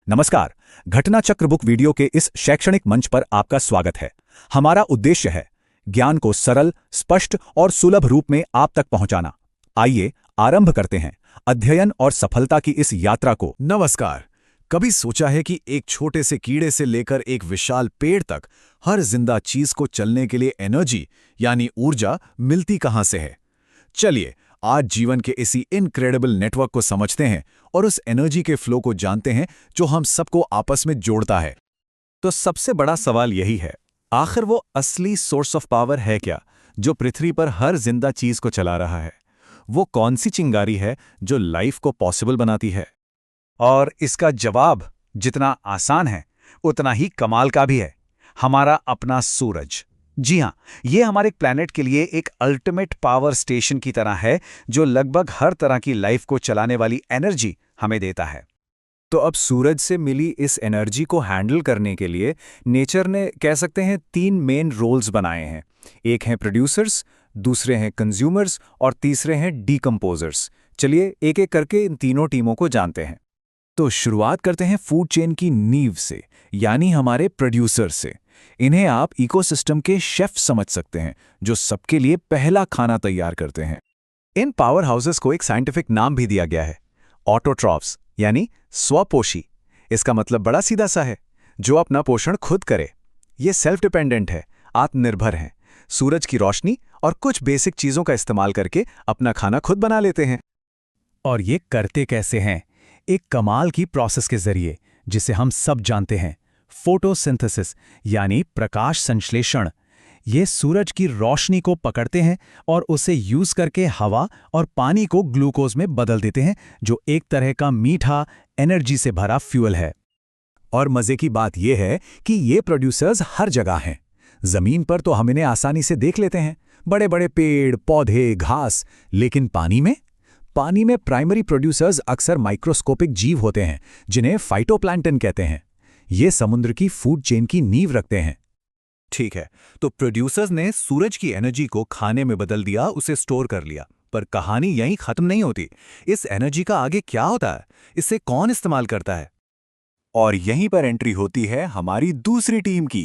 नमस्कार। घटना चक्र बुक वीडियो के इस शैक्षणिक मंच पर आपका स्वागत है। हमारा उद्देश्य है ज्ञान को सरल, स्पष्ट और सुलभ रूप में आप तक पहुंचाना। आइए आरंभ करते हैं अध्ययन और सफलता की इस यात्रा को। नमस्कार। कभी सोचा है कि एक छोटे से कीड़े से लेकर एक विशाल पेड़ तक हर जिंदा चीज को चलने के लिए एनर्जी यानी ऊर्जा मिलती कहां से है? चलिए आज जीवन के इसी इनक्रेडिबल नेटवर्क को समझते हैं और उस एनर्जी के फ्लो को जानते हैं जो हम सबको आपस में जोड़ता है। तो सबसे बड़ा सवाल यही है, आखिर वो असली सोर्स ऑफ पावर है क्या जो पृथ्वी पर हर जिंदा चीज को चला रहा है? वो कौन सी चिंगारी है जो लाइफ को पॉसिबल बनाती है? और इसका जवाब जितना आसान है उतना ही कमाल का भी है, हमारा अपना सूरज। जी हां, ये हमारे प्लैनेट के लिए एक अल्टीमेट पावर स्टेशन की तरह है जो लगभग हर तरह की लाइफ को चलाने वाली एनर्जी हमें देता है। तो अब सूरज से मिली इस एनर्जी को हैंडल करने के लिए नेचर ने कह सकते हैं 3 मेन रोल्स बनाए हैं। एक हैं प्रोड्यूसर्स, दूसरे हैं कंज्यूमर्स और तीसरे हैं डीकंपोजर्स। चलिए एक एक करके इन तीनों टीमों को जानते हैं। तो शुरुआत करते हैं फूड चेन की नींव से, यानी हमारे प्रोड्यूसर से। इन्हें आप इकोसिस्टम के शेफ समझ सकते हैं जो सबके लिए पहला खाना तैयार करते हैं। इन पावर हाउसेस को एक साइंटिफिक नाम भी दिया गया है, ऑटोट्रॉफ्स, यानी स्वपोषी। इसका मतलब बड़ा सीधा सा है, जो अपना पोषण खुद करे। ये सेल्फ डिपेंडेंट है, आत्मनिर्भर है। सूरज की रोशनी और कुछ बेसिक चीजों का इस्तेमाल करके अपना खाना खुद बना लेते हैं। और ये करते कैसे हैं? एक कमाल की प्रोसेस के जरिए, जिसे हम सब जानते हैं, फोटोसिंथेसिस यानी प्रकाश संश्लेषण। ये सूरज की रोशनी को पकड़ते हैं और उसे यूज करके हवा और पानी को ग्लूकोज में बदल देते हैं, जो एक तरह का मीठा, एनर्जी से भरा फ्यूल है। और मजे की बात यह है कि ये प्रोड्यूसर्स हर जगह हैं। जमीन पर तो हम इन्हें आसानी से देख लेते हैं, बड़े बड़े पेड़, पौधे, घास। लेकिन पानी में प्राइमरी प्रोड्यूसर्स अक्सर माइक्रोस्कोपिक जीव होते हैं, जिन्हें फाइटोप्लैंक्टन कहते हैं। ये समुद्र की फूड चेन की नींव रखते हैं। ठीक है, तो प्रोड्यूसर्स ने सूरज की एनर्जी को खाने में बदल दिया, उसे स्टोर कर लिया। पर कहानी यहीं खत्म नहीं होती। इस एनर्जी का आगे क्या होता है? इसे कौन इस्तेमाल करता है? और यहीं पर एंट्री होती है हमारी दूसरी टीम की,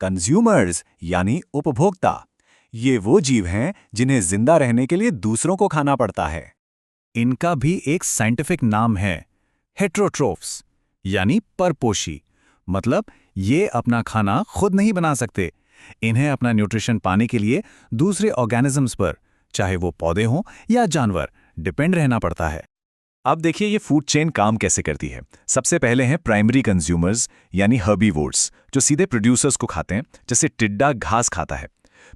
कंज्यूमर्स यानी उपभोक्ता। ये वो जीव हैं जिन्हें जिंदा रहने के लिए दूसरों को खाना पड़ता है। इनका भी एक साइंटिफिक नाम है, हेट्रोट्रोफ्स यानी परपोषी। मतलब ये अपना खाना खुद नहीं बना सकते। इन्हें अपना न्यूट्रिशन पाने के लिए दूसरे ऑर्गेनिजम्स पर, चाहे वो पौधे हों या जानवर, डिपेंड रहना पड़ता है। अब देखिए ये फूड चेन काम कैसे करती है। सबसे पहले हैं प्राइमरी कंज्यूमर्स यानी हर्बीवोर्स, जो सीधे प्रोड्यूसर्स को खाते हैं, जैसे टिड्डा घास खाता है।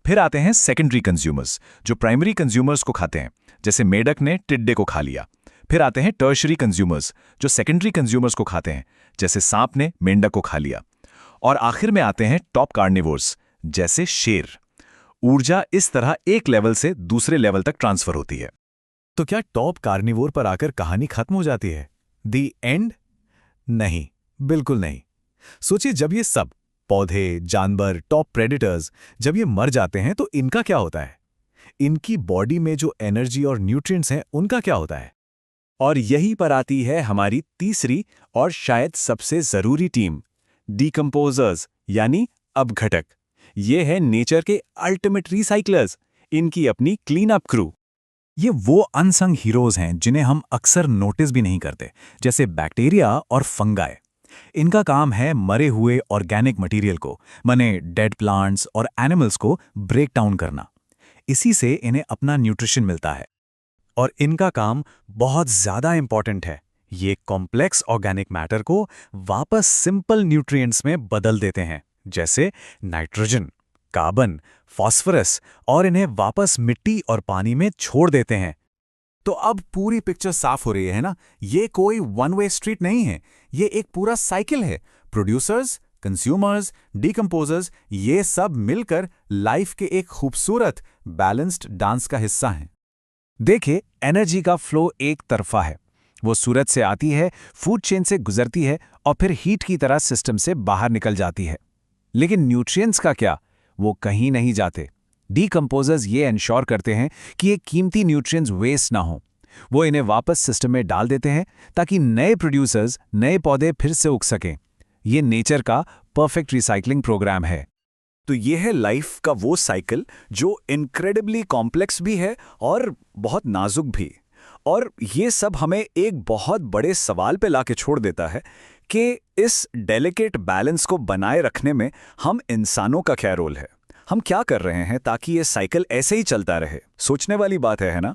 फिर आते हैं सेकेंडरी कंज्यूमर्स, जो प्राइमरी कंज्यूमर्स को खाते हैं, जैसे मेढक ने टिड्डे को खा लिया। फिर आते हैं टर्शरी कंज्यूमर्स, जो सेकेंडरी कंज्यूमर्स को खाते हैं, जैसे सांप ने मेंढक को खा लिया। और आखिर में आते हैं टॉप कार्निवोर्स, जैसे शेर। ऊर्जा इस तरह एक लेवल से दूसरे लेवल तक ट्रांसफर होती है। तो क्या टॉप कार्निवोर पर आकर कहानी खत्म हो जाती है? दी एंड? नहीं, बिल्कुल नहीं। सोचिए, जब ये सब पौधे, जानवर, टॉप प्रेडेटर्स जब ये मर जाते हैं तो इनका क्या होता है? इनकी बॉडी में जो एनर्जी और न्यूट्रिएंट्स हैं उनका क्या होता है? और यहीं पर आती है हमारी तीसरी और शायद सबसे जरूरी टीम, डीकंपोजर्स यानी अपघटक। ये है नेचर के अल्टीमेट रिसाइक्लर्स, इनकी अपनी क्लीन अप क्रू। ये वो अनसंग हीरोज हैं जिन्हें हम अक्सर नोटिस भी नहीं करते, जैसे बैक्टीरिया और फंगाई। इनका काम है मरे हुए ऑर्गेनिक मटेरियल को, माने डेड प्लांट्स और एनिमल्स को ब्रेक डाउन करना। इसी से इन्हें अपना न्यूट्रिशन मिलता है। और इनका काम बहुत ज्यादा इंपॉर्टेंट है। ये कॉम्प्लेक्स ऑर्गेनिक मैटर को वापस सिंपल न्यूट्रिएंट्स में बदल देते हैं, जैसे नाइट्रोजन, कार्बन, फास्फोरस, और इन्हें वापस मिट्टी और पानी में छोड़ देते हैं। तो अब पूरी पिक्चर साफ हो रही है ना? ये कोई वन वे स्ट्रीट नहीं है, ये एक पूरा साइकिल है। प्रोड्यूसर्स, कंज्यूमर्स, डीकंपोजर्स, ये सब मिलकर लाइफ के एक खूबसूरत बैलेंस्ड डांस का हिस्सा हैं। देखिए, एनर्जी का फ्लो एक तरफा है। वो सूरज से आती है, फूड चेन से गुजरती है और फिर हीट की तरह सिस्टम से बाहर निकल जाती है। लेकिन न्यूट्रिएंट्स का क्या? वो कहीं नहीं जाते। डीकंपोजर्स ये इंश्योर करते हैं कि ये कीमती न्यूट्रिएंट्स वेस्ट ना हो। वो इन्हें वापस सिस्टम में डाल देते हैं ताकि नए प्रोड्यूसर्स, नए पौधे फिर से उग सकें। ये नेचर का परफेक्ट रिसाइकलिंग प्रोग्राम है। तो ये है लाइफ का वो साइकिल जो इनक्रेडिबली कॉम्प्लेक्स भी है और बहुत नाजुक भी। और ये सब हमें एक बहुत बड़े सवाल पे लाके छोड़ देता है कि इस डेलिकेट बैलेंस को बनाए रखने में हम इंसानों का क्या रोल है। हम क्या कर रहे हैं ताकि ये साइकिल ऐसे ही चलता रहे। सोचने वाली बात है ना?